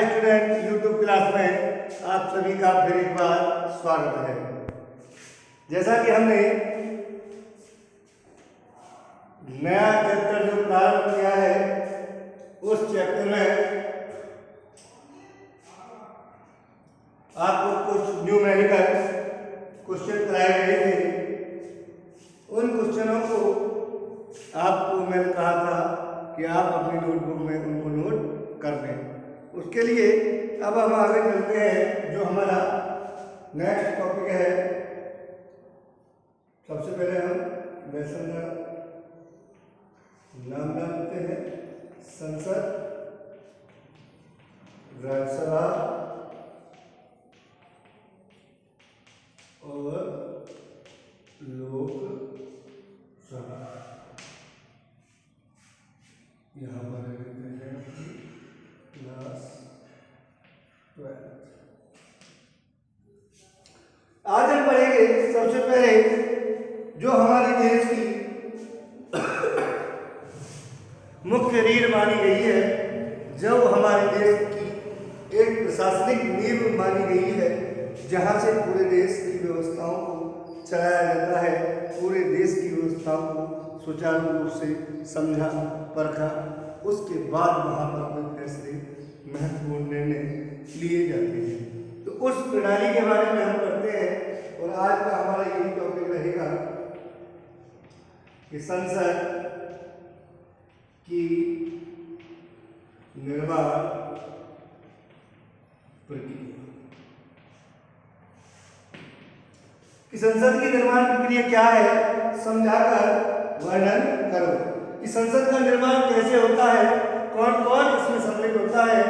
Student YouTube class में आप सभी का फिर एक बार स्वागत है। जैसा कि हमने नया चैप्टर जो प्रारंभ किया है उस चैप्टर में आपको कुछ न्यूमेरिकल क्वेश्चन कराए गए थे। उन क्वेश्चनों को आपको मैंने कहा था कि आप अपनी नोटबुक में उनको नोट कर दें। उसके लिए अब हम आगे चलते हैं। जो हमारा नेक्स्ट टॉपिक है, सबसे पहले हम लेसन का नाम जानते हैं। संसद, राज्यसभा और लोकसभा। यहाँ पर लिखते हैं क्लास 12। आज हम पढ़ेंगे सबसे पहले जो हमारे देश की मुख्य रीढ़ मानी गई है, जो हमारे देश की एक प्रशासनिक नींव मानी गई है, जहाँ से पूरे देश की व्यवस्थाओं को चलाया जाता है, पूरे देश की व्यवस्थाओं को सुचारू रूप से समझा परखा, उसके बाद वहाँ पर कोई फैसले महत्वपूर्ण निर्णय लिए जाते हैं। तो उस प्रणाली के बारे में हम पढ़ते हैं और आज का हमारा यही टॉपिक रहेगा कि संसद की निर्माण प्रक्रिया। कि संसद की निर्माण प्रक्रिया क्या है, समझाकर वर्णन करो। कि संसद का निर्माण कैसे होता है, कौन कौन इसमें सम्मिलित होता है,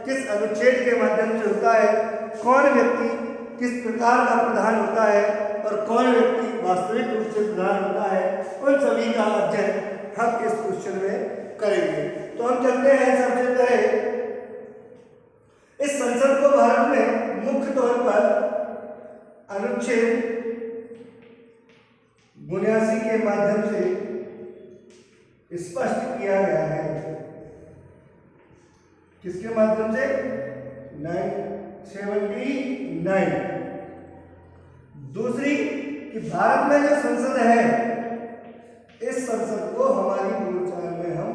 किस अनुच्छेद के माध्यम से होता है, कौन व्यक्ति किस प्रकार का प्रधान होता है और कौन व्यक्ति वास्तविक रूप से प्रधान होता है, उन सभी का अध्ययन हम इस क्वेश्चन में करेंगे। तो हम चलते हैं सबसे पहले इस संसद को भारत में मुख्य तौर पर अनुच्छेद 82 के माध्यम से स्पष्ट किया गया है। किसके माध्यम से? 979। दूसरी कि भारत में जो संसद है, इस संसद को हमारी बोलचाल में हम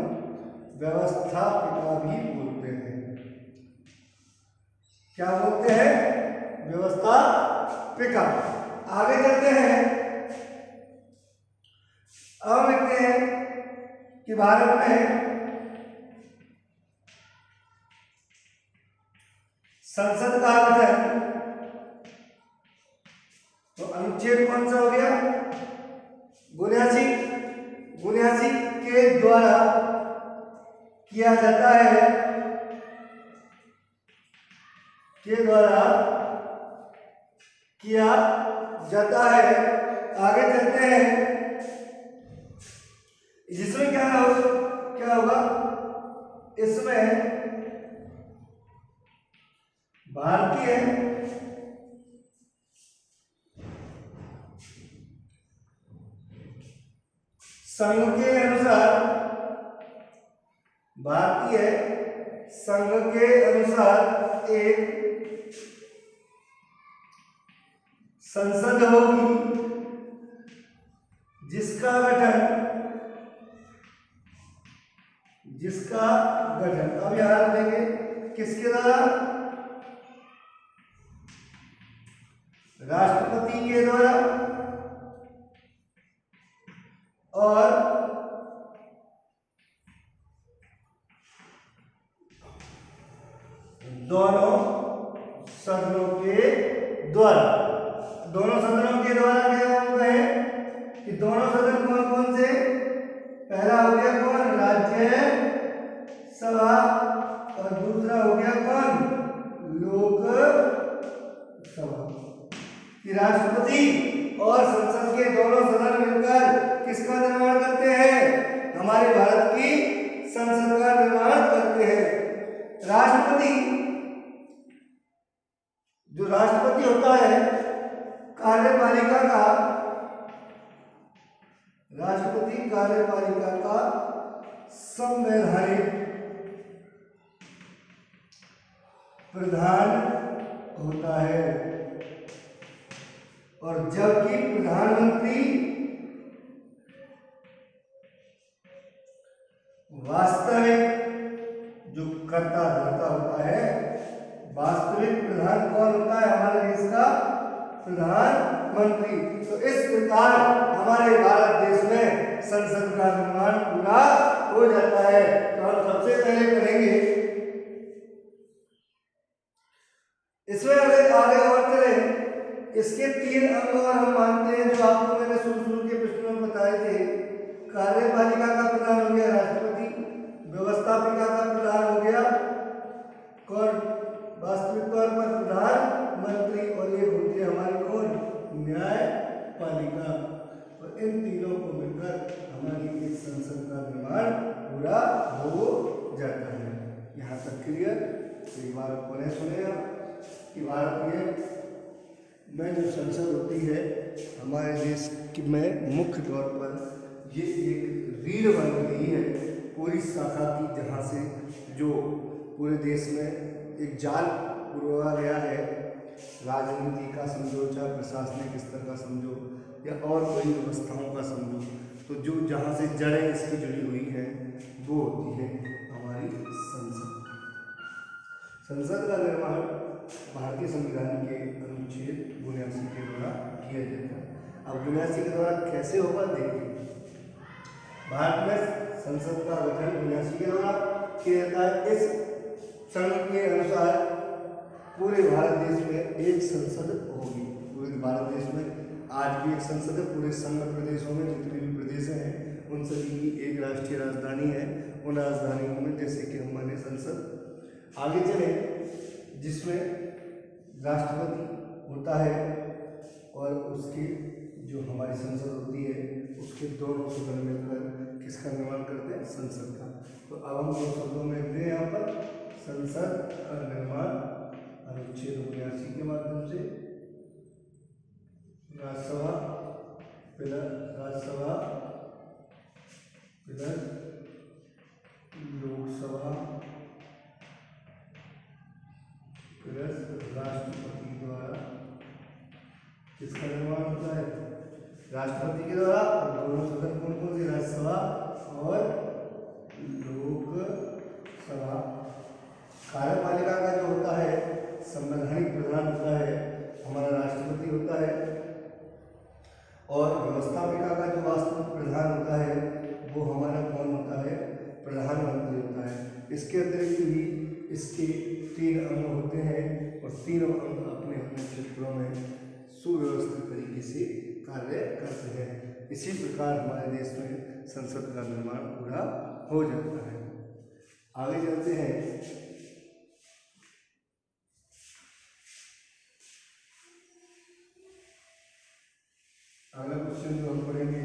व्यवस्थापिका भी बोलते हैं। क्या बोलते हैं? व्यवस्थापिका। आगे चलते हैं। अब लिखते हैं कि भारत में संसद का गठन, तो अनुच्छेद कौन सा हो गया? 79 के द्वारा किया जाता है, आगे चलते हैं। जिसमें क्या होगा? इसमें भारतीय संघ के अनुसार एक संसद होगी, जिसका गठन अब याद रखेंगे किसके द्वारा? राष्ट्रपति के द्वारा और दोनों सदनों के द्वारा। दोनों सदनों के द्वारा क्या होता है कि दोनों सदन कौन कौन से? पहला हो गया कौन? राज्यसभा और दूसरा हो गया कौन? लोकसभा। कि राष्ट्रपति और संसद के दोनों सदन मिलकर किसका निर्माण करते हैं? हमारे भारत की संसद का निर्माण करते हैं। जो राष्ट्रपति होता है, कार्यपालिका का संवैधानिक प्रधान होता है, और जबकि प्रधानमंत्री वास्तविक जो कर्ता धर्ता होता है, वास्तविक प्रधान कौन होता है हमारे देश का? प्रधानमंत्री। तो इस प्रकार हमारे भारत देश में संसद का निर्माण पूरा हो जाता है। तो हम सबसे पहले करेंगे इसमें अगर आगे और चले, इसके 3 अंग और हम मानते हैं जो आपको मैंने शुरू के प्रश्नों में बताए थे। कार्यपालिका का प्रधान हो गया राष्ट्रपति, व्यवस्थापिका का प्रधान हो गया कौन? वास्तविक तौर पर प्रधानमंत्री, और ये होती है हमारी कौन? न्यायपालिका। तो इन तीनों को मिलकर हमारी एक संसद का निर्माण पूरा हो जाता है। यहाँ तक क्लियर? एक बार पुनः सुने आप कि भारत में जो संसद होती है हमारे देश में मुख्य तौर पर ये एक रीढ़ बन गई है पूरी शाखा की, जहाँ से जो पूरे देश में एक जाल पुरवा गया है। राजनीति का समझो, चाहे प्रशासनिक स्तर का समझो, या और कोई व्यवस्थाओं का समझो, तो जो जहाँ से जड़ें इसकी जुड़ी हुई हैं वो होती है हमारी संसद। संसद का निर्माण भारतीय संविधान के अनुच्छेद 79 के द्वारा किया जाता है। अब 79 के द्वारा कैसे होगा देखिए। भारत में संसद का गठन 79 के द्वारा किया जाता है। इस संघ के अनुसार पूरे भारत देश में एक संसद होगी। पूरे भारत देश में आज भी एक संसद है। पूरे संघ प्रदेशों में जितने भी प्रदेश हैं उन सभी की एक राष्ट्रीय राजधानी है। उन राजधानियों में जैसे कि हमारे संसद आगे चले, जिसमें राष्ट्रपति होता है और उसकी जो हमारी संसद होती है उसके दोनों सदन मिलकर किसका निर्माण करते हैं? संसद का। तो अब हम 2 शब्दों में लिखते हैं यहाँ पर संसद का निर्माण अनुच्छेद 79 के माध्यम से। राज्यसभा प्लस लोकसभा प्लस राष्ट्रपति द्वारा किसका निर्माण होता है? राष्ट्रपति के द्वारा। और दोनों सदन कौन कौन से? राज्यसभा और लोकसभा। कार्यपालिका का जो होता है संवैधानिक प्रधान होता है हमारा राष्ट्रपति होता है, और व्यवस्थापिका का जो वास्तविक प्रधान होता है वो हमारा कौन होता है? प्रधानमंत्री होता है। इसके अतिरिक्त भी इसके 3 अंग होते हैं और तीनों अंग अपने अपने क्षेत्रों में सुव्यवस्थित तरीके से कार्य करते हैं। इसी प्रकार हमारे देश में संसद का निर्माण पूरा हो जाता है। आगे चलते हैं। अगला क्वेश्चन जो हम पढ़ेंगे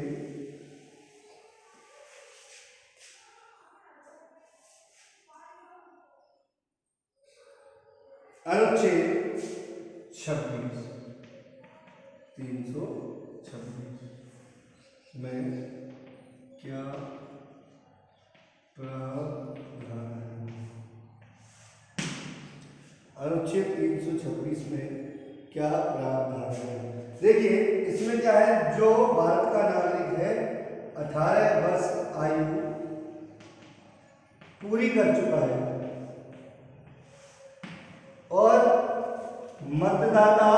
अनुच्छेद 26 326 में क्या प्रावधान है? अनुच्छेद 326 में क्या प्रावधान है? देखिए इसमें क्या है, जो भारत का नागरिक है 18 वर्ष आयु पूरी कर चुका है और मतदाता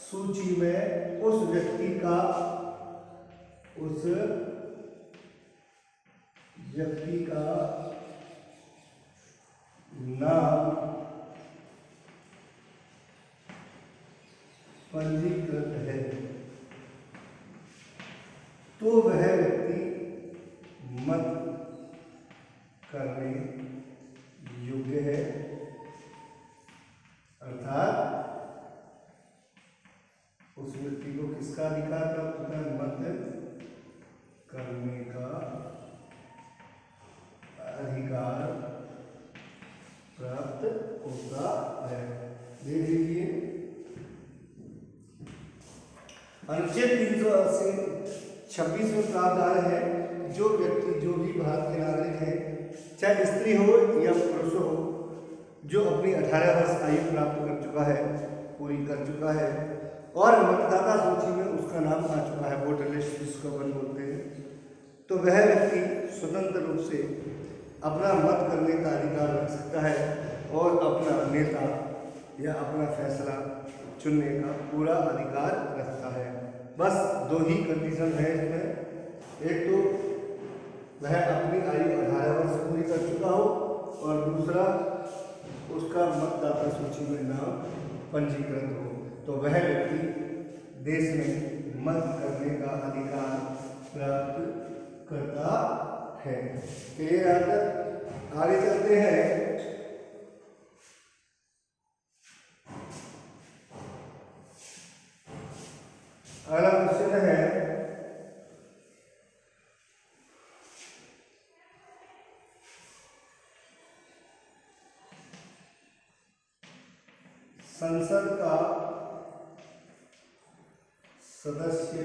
सूची में उस व्यक्ति का नाम पंजीकृत है तो वह व्यक्ति मत करने योग्य है, अर्थात उस व्यक्ति को किसका अधिकार प्राप्त होता है? मत करने का अधिकार प्राप्त होता है। देख लीजिए अनुच्छेद 326 में प्रावधान है जो व्यक्ति जो भी भारत के नागरिक हैं चाहे स्त्री हो या पुरुष हो, जो अपनी 18 वर्ष आयु प्राप्त कर चुका है, पूरी कर चुका है और मतदाता सूची में उसका नाम आ चुका है, वोटर लिस्ट जिसको अपन बोलते हैं, तो वह व्यक्ति स्वतंत्र रूप से अपना मत करने का अधिकार रख सकता है और अपना नेता या अपना फैसला चुनने का पूरा अधिकार रखता है। बस दो ही कंडीशन है इसमें, एक तो वह अपनी आयु 18 वर्ष पूरी कर चुका हो और दूसरा उसका मतदाता सूची में नाम पंजीकृत हो, तो वह व्यक्ति देश में मत करने का अधिकार प्राप्त करता है। क्लियर आकर आगे चलते हैं। अगला क्वेश्चन है संसद का सदस्य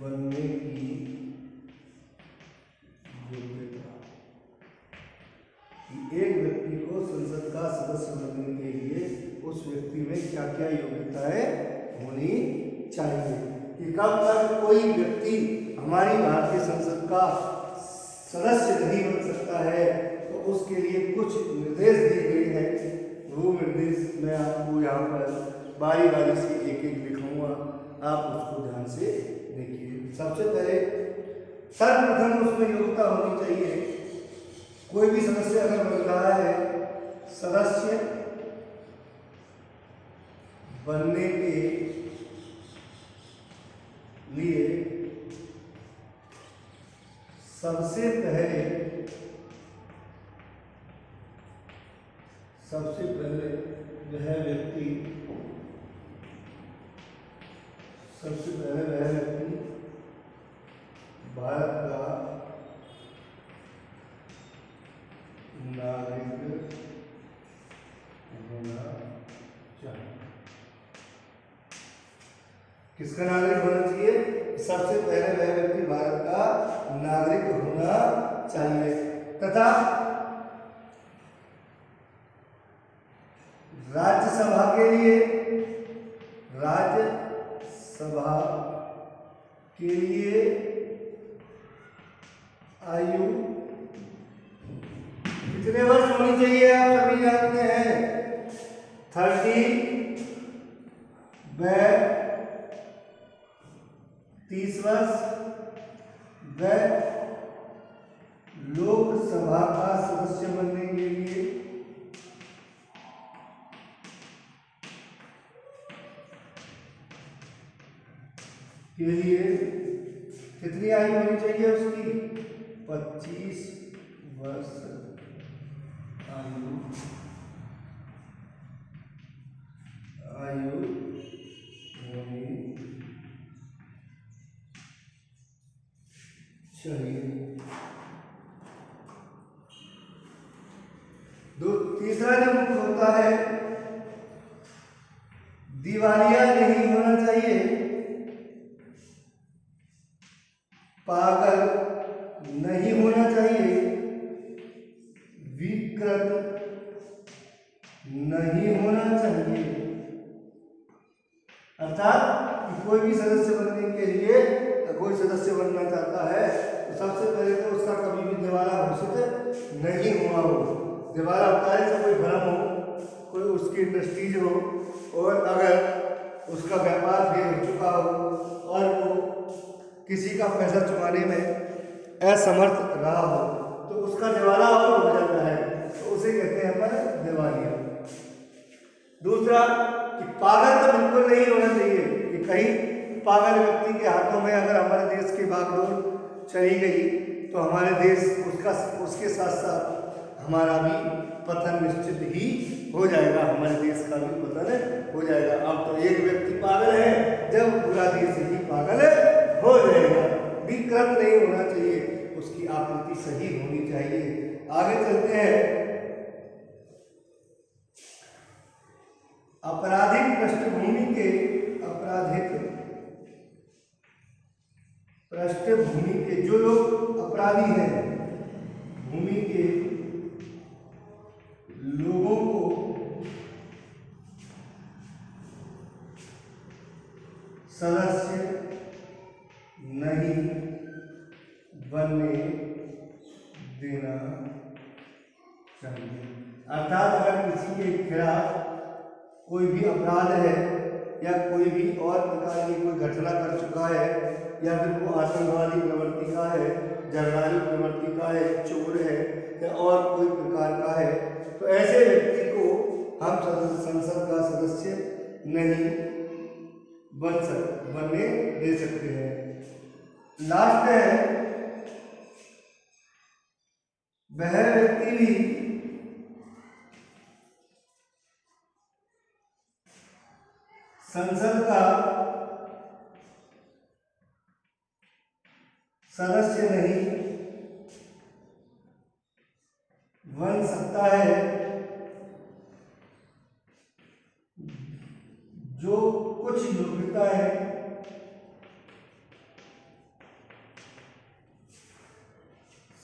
बनने की योग्यता, एक व्यक्ति को संसद का सदस्य बनने के लिए उस व्यक्ति में क्या क्या योग्यताएं होनी चाहिए, कि कब तक कोई व्यक्ति हमारी भारतीय संसद का सदस्य नहीं बन सकता है, तो उसके लिए कुछ निर्देश दिए गए हैं। वो निर्देश मैं आपको यहाँ पर बारी बारी से एक एक लिखूंगा, आप उसको ध्यान से देखिए। सबसे पहले सर्वप्रथम उसमें योग्यता होनी चाहिए, कोई भी सदस्य अगर बन रहा है, सदस्य बनने के लिए सबसे पहले वह व्यक्ति भारत का नागरिक होना चाहिए। किसका नागरिक होना चाहिए? सबसे पहले वह व्यक्ति भारत का नागरिक होना चाहिए तथा राज्यसभा के लिए आयु कितने वर्ष होनी चाहिए? आप सभी जानते हैं 30 वर्ष। व लोकसभा का सदस्य बनने के लिए कितनी आयु होनी चाहिए उसकी? 25 वर्ष आयु होनी चाहिए। तीसरा जो मुख्य होता है, दिवालिया नहीं होना चाहिए, पागल नहीं होना चाहिए, विकृत नहीं होना चाहिए। अर्थात कि कोई भी सदस्य बनने के लिए, कोई सदस्य बनना चाहता है तो सबसे पहले तो उसका कभी भी दिवाला घोषित नहीं हुआ हो। दिवाला होता है जब कोई भ्रम हो, कोई उसकी इंडस्ट्रीज हो और अगर उसका व्यापार फेल हो चुका हो और वो किसी का पैसा चुकाने में असमर्थ रहा हो तो उसका दिवाला और हो जाता है, तो उसे कहते हैं अपन दिवालिया। दूसरा कि पागल तो बिल्कुल नहीं होना चाहिए, कि कहीं पागल व्यक्ति के हाथों में अगर हमारे देश की बागडोर चली गई तो हमारे देश उसके साथ साथ हमारा भी पतन निश्चित ही हो जाएगा, हमारे देश का भी पतन हो जाएगा। अब तो एक व्यक्ति पागल है, जब पूरा देश ही पागल हो जाएगा। विकृत नहीं होना चाहिए, उसकी आकृति सही होनी चाहिए। आगे चलते हैं। आपराधिक पृष्ठभूमि के पृष्ठभूमि के जो लोग अपराधी हैं, भूमि के लोगों को सदस्य नहीं बनने देना चाहिए। अर्थात अगर किसी के खिलाफ कोई भी अपराध है या कोई भी और प्रकार की कोई घटना कर चुका है या फिर वो आतंकवादी प्रवृत्ति का है, झगड़ालू प्रवृत्ति का है, चोर है या और कोई प्रकार का है, तो ऐसे व्यक्ति को हम संसद का सदस्य नहीं बनने दे सकते हैं। लास्ट है, वह व्यक्ति भी संसद का सदस्य नहीं बन सकता है जो कुछ योग्यताएं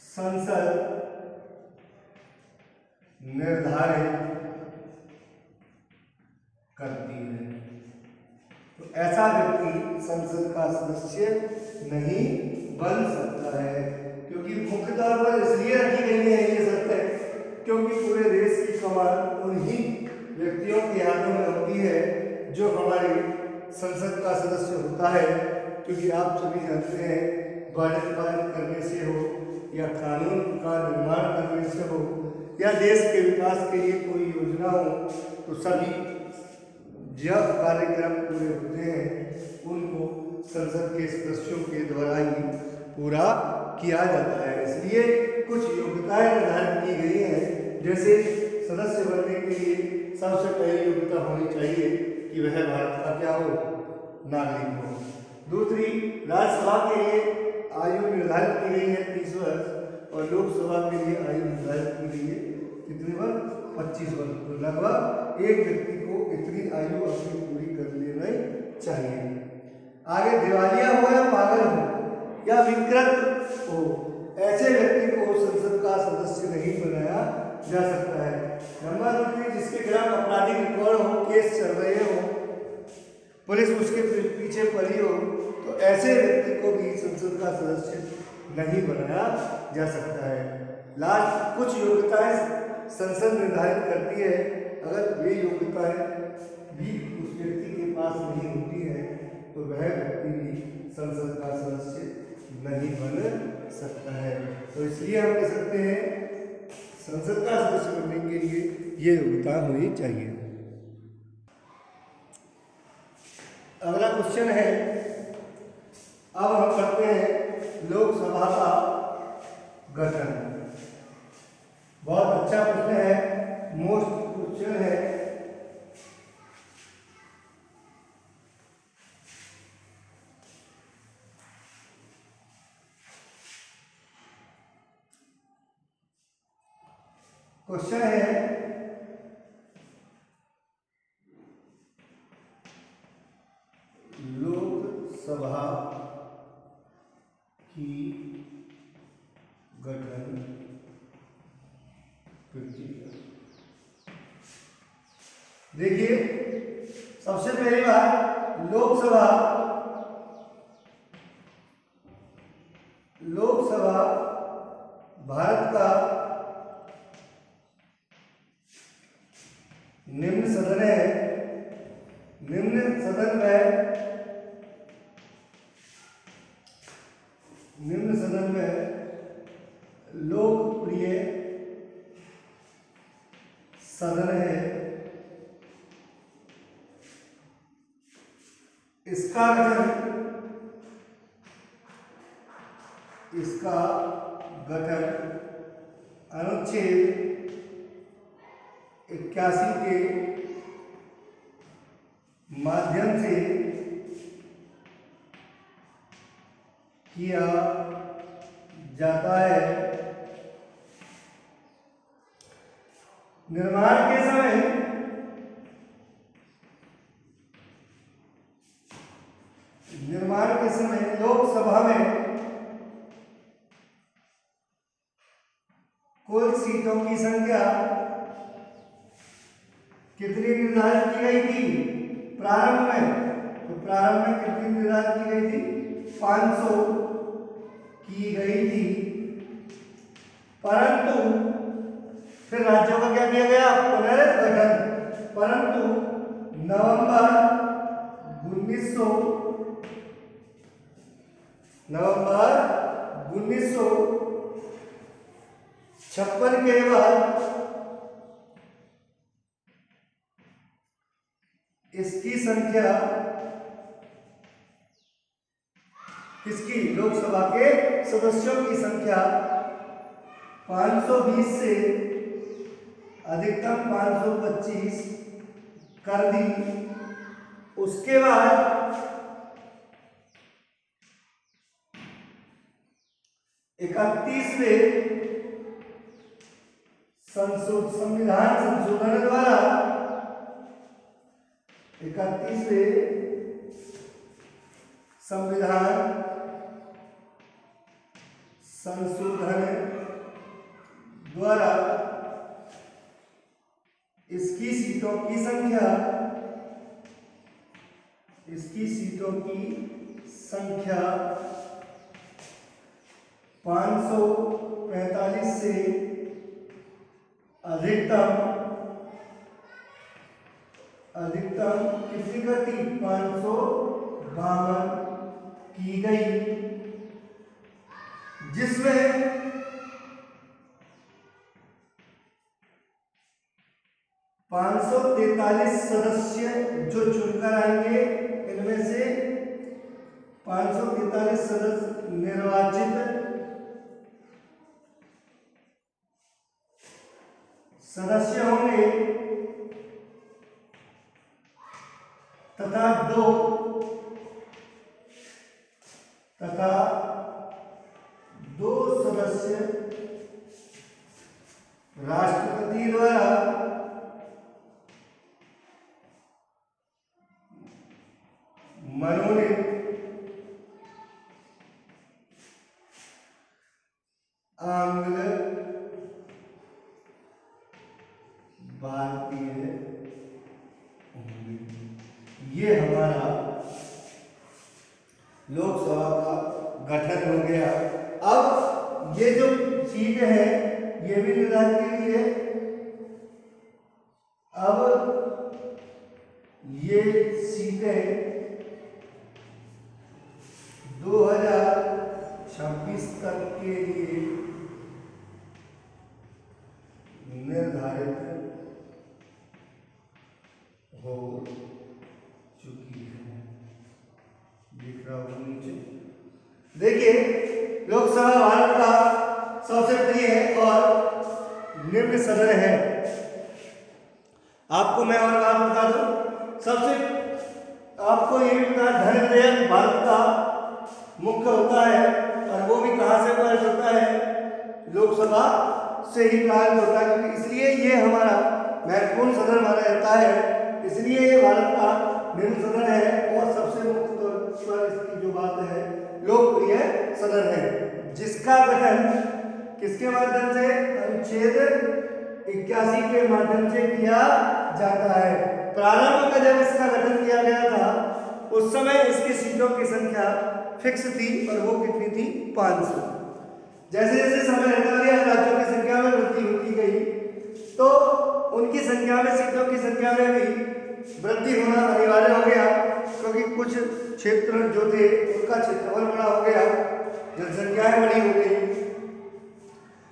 संसद निर्धारित करती है। तो ऐसा व्यक्ति संसद का सदस्य नहीं बन सकता है, क्योंकि मुख्य तौर पर इसलिए रखी गई है ये शर्तें क्योंकि पूरे देश की कमान उन्हीं व्यक्तियों के हाथों में होती है जो हमारे संसद का सदस्य होता है। क्योंकि आप सभी जानते हैं, बजट पारित करने से हो या कानून का निर्माण करने से हो या देश के विकास के लिए कोई योजना हो, तो सभी जब कार्यक्रम पूरे होते हैं उनको संसद के सदस्यों के द्वारा ही पूरा किया जाता है। इसलिए कुछ योग्यताएं निर्धारित की गई हैं, जैसे सदस्य बनने के लिए सबसे पहली योग्यता होनी चाहिए कि वह भारत का क्या हो, नागरिक हो। दूसरी, राज्यसभा के लिए आयु निर्धारित की गई है 30 वर्ष और लोकसभा के लिए आयु निर्धारित की गई है कितने वर्ष, 25 वर्ष। तो लगभग एक व्यक्ति को इतनी आयु अपनी पूरी कर लेना चाहिए। आगे, दिवालिया हो या पागल हो या विकृत हो, ऐसे व्यक्ति को संसद का सदस्य नहीं बनाया जा सकता है। नंबर 3, जिसके खिलाफ आपराधिक रिकॉर्ड हो, केस चल रहे हो, पुलिस उसके पीछे पड़ी हो, तो ऐसे व्यक्ति को भी संसद का सदस्य नहीं बनाया जा सकता है। लास्ट, कुछ योग्यताएं संसद निर्धारित करती है, अगर वे योग्यताएं भी उस व्यक्ति के पास नहीं होती है तो वह व्यक्ति भी संसद का सदस्य नहीं बन सकता है। तो इसलिए हम कह सकते हैं संसद का सदस्य बनने के लिए ये योग्यता होनी चाहिए। अगला क्वेश्चन है, अब हम पढ़ते हैं लोकसभा का गठन। बहुत अच्छा प्रश्न है, मोस्ट क्वेश्चन है। क्वेश्चन है, लोकसभा की गठन प्रक्रिया। देखिए, सबसे पहली बात, लोकसभा भारत का निम्न सदन है। निम्न सदन में लोकप्रिय सदन है। इसका गठन अनुच्छेद 81 के माध्यम से किया जाता है। निर्माण के समय लोकसभा में कुल सीटों की संख्या कितनी निर्धारित की गई थी प्रारंभ में? तो प्रारंभ में कितनी निर्धारित की गई थी? 500 की गई थी, परंतु फिर राज्यों का क्या किया गया? पुनर्गठन। परंतु नवंबर 1956 के बाद इसकी संख्या किसकी? लोकसभा के सदस्यों की संख्या 520 से अधिकतम 525 कर दी। उसके बाद इकतीसवें संविधान संशोधन द्वारा 31वें संविधान संशोधन द्वारा इसकी सीटों की 545 से अधिकतम कितनी कर दी? 552 की गई, जिसमें 543 सदस्य जो चुनकर आएंगे, इनमें से 543 सदस्य निर्वाचित सदस्य होंगे तथा दो सदस्य राष्ट्रपति द्वारा मनोनीत आंग्ल भारतीय होंगे। ये हमारा लोकसभा का गठन हो गया। अब ये जो सीट है ये भी निर्धारित की गई है। अब ये सीटें 2026 तक के लिए निर्धारित हो चुकी है। दिख रहा होगा नीचे। देखिए, लोकसभा भारत का सबसे प्रिय और निम्न सदन है। आपको मैं और बात बता दूं, सबसे आपको ये भी बता, धन भारत का मुख्य होता है और वो भी कहाँ से प्राप्त होता है? लोकसभा से ही प्राप्त होता है, क्योंकि इसलिए ये हमारा महत्वपूर्ण सदन माना जाता है। इसलिए ये भारत का निम्न सदन है और सबसे मुख्य तौर पर इसकी जो बात है लोकप्रिय सदन है, जिसका गठन किसके माध्यम से? अनुच्छेद 81 के माध्यम से किया जाता है। प्रारंभ में जब इसका गठन किया गया था उस समय इसकी सीटों की संख्या फिक्स थी और वो कितनी थी? 500। जैसे जैसे समय रहता गया राज्यों की संख्या में वृद्धि होती गई, तो उनकी संख्या में, सीटों की संख्या में भी वृद्धि होना अनिवार्य हो गया, क्योंकि कुछ क्षेत्र जो थे उनका क्षेत्रफल बड़ा हो गया, जनसंख्याएं बड़ी हो गई।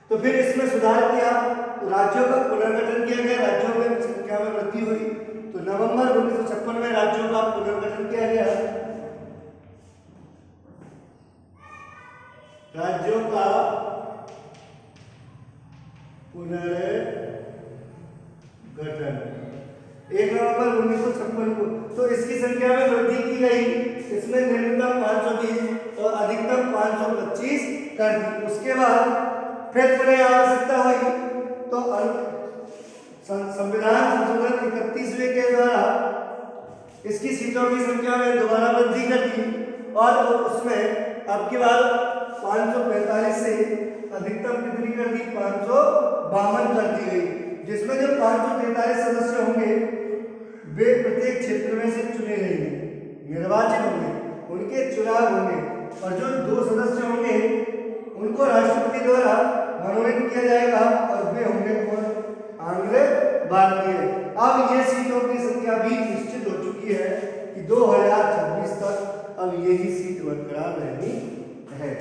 तो फिर इसमें सुधार किया, तो राज्यों का पुनर्गठन किया गया, राज्यों में संख्या में वृद्धि हुई। तो नवंबर 1956 में राज्यों का पुनर्गठन किया गया। राज्यों का पुनर्गठन 1 नवंबर 1956 को। तो इसकी संख्या में वृद्धि की गई, इसमें न्यूनतम 520 और अधिकतम 525 कर दी। उसके बाद फिर पुनः आवश्यकता हुई तो संविधान संशोधन 31वें के द्वारा इसकी सीटों की संख्या में दोबारा वृद्धि कर दी और उसमें अब की बार 545 से अधिकतम कितनी कर दी? 500 निर्वाचित होंगे, उनके चुनाव होंगे और जो 2 सदस्य होंगे उनको राष्ट्रपति द्वारा मनोनीत किया जाएगा और वे होंगे कौन? आंग्ल भारतीय। अब ये सीटों की संख्या भी निश्चित हो चुकी है कि 2026 तक अब यही सीट बरकरार रहनी है।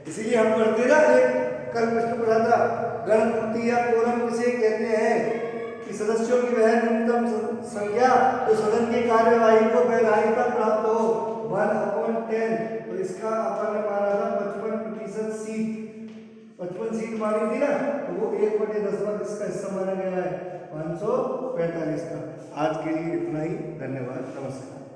इसीलिए हम पढ़ते ना, एक कल प्रश्न पढ़ा था, गणपूर्ति या कोरम किसे कहते हैं कि सदस्यों की वह न्यूनतम संख्या तो सदन की कार्यवाही को वैधानिकता प्राप्त हो 1/10। तो इसका अपन ने माना था 55% सीट, 55 सीट मानी थी ना, तो वो 1/10 इसका हिस्सा माना गया है 545 का। आज के लिए इतना ही, धन्यवाद, नमस्कार।